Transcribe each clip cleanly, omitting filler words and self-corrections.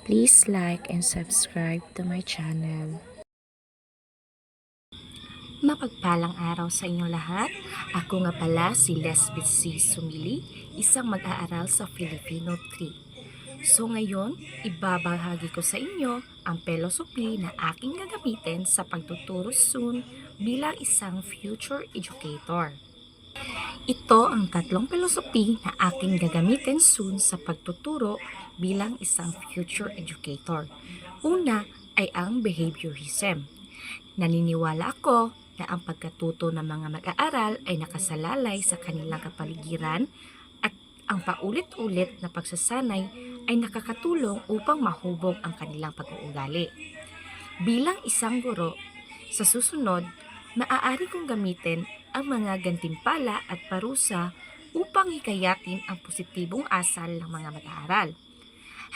Please like and subscribe to my channel. Mapagpalang araw sa inyo lahat. Ako nga pala si Lesbeth C. Sumili, isang mag-aaral sa Filipino 3. So ngayon, ibabahagi ko sa inyo ang philosophy na aking gagamitin sa pagtuturo soon bilang isang future educator. Ito ang tatlong philosophy na aking gagamitin soon sa pagtuturo bilang isang future educator. Una ay ang behaviorism. Naniniwala ako na ang pagkatuto ng mga mag-aaral ay nakasalalay sa kanilang kapaligiran at ang paulit-ulit na pagsasanay ay nakakatulong upang mahubog ang kanilang pag-uugali. Bilang isang guro, sa susunod, maaari kong gamitin ang mga gantimpala at parusa upang hikayatin ang positibong asal ng mga mag-aaral.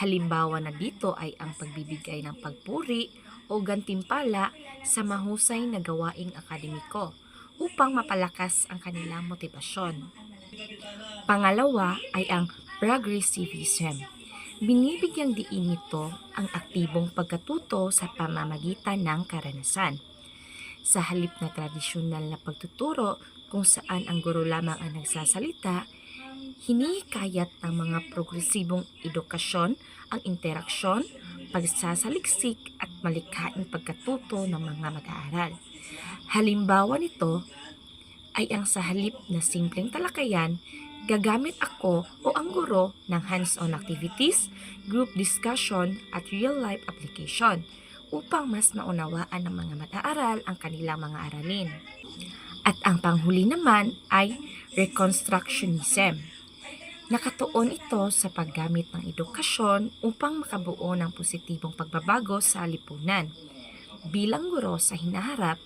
Halimbawa na dito ay ang pagbibigay ng pagpuri o gantimpala sa mahusay na gawaing akademiko upang mapalakas ang kanilang motibasyon. Pangalawa ay ang progressivism. Binibigyang diin nito ang aktibong pagkatuto sa pamamagitan ng karanasan. Sa halip na tradisyonal na pagtuturo kung saan ang guro lamang ang nagsasalita, hinihikayat ng mga progresibong edukasyon ang interaksyon, pagsasaliksik at malikhaing pagkatuto ng mga mag-aaral. Halimbawa nito ay ang sa halip na simpleng talakayan, gagamit ako o ang guro ng hands-on activities, group discussion at real-life application upang mas maunawaan ng mga mag-aaral ang kanilang mga aralin. At ang panghuli naman ay reconstructionism. Nakatuon ito sa paggamit ng edukasyon upang makabuo ng positibong pagbabago sa lipunan. Bilang guro sa hinaharap,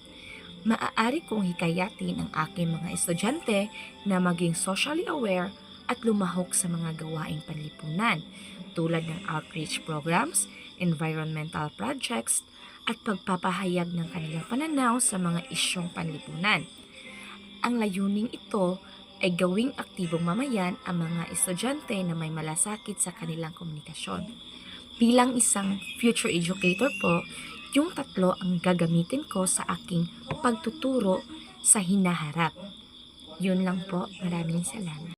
maaari kong hikayatin ang aking mga estudyante na maging socially aware at lumahok sa mga gawaing panlipunan tulad ng outreach programs, environmental projects, at pagpapahayag ng kanilang pananaw sa mga isyong panlipunan. Ang layuning ito ay gawing aktibong mamayan ang mga estudyante na may malasakit sa kanilang komunikasyon. Bilang isang future educator po, yung tatlo ang gagamitin ko sa aking pagtuturo sa hinaharap. Yun lang po, maraming salamat.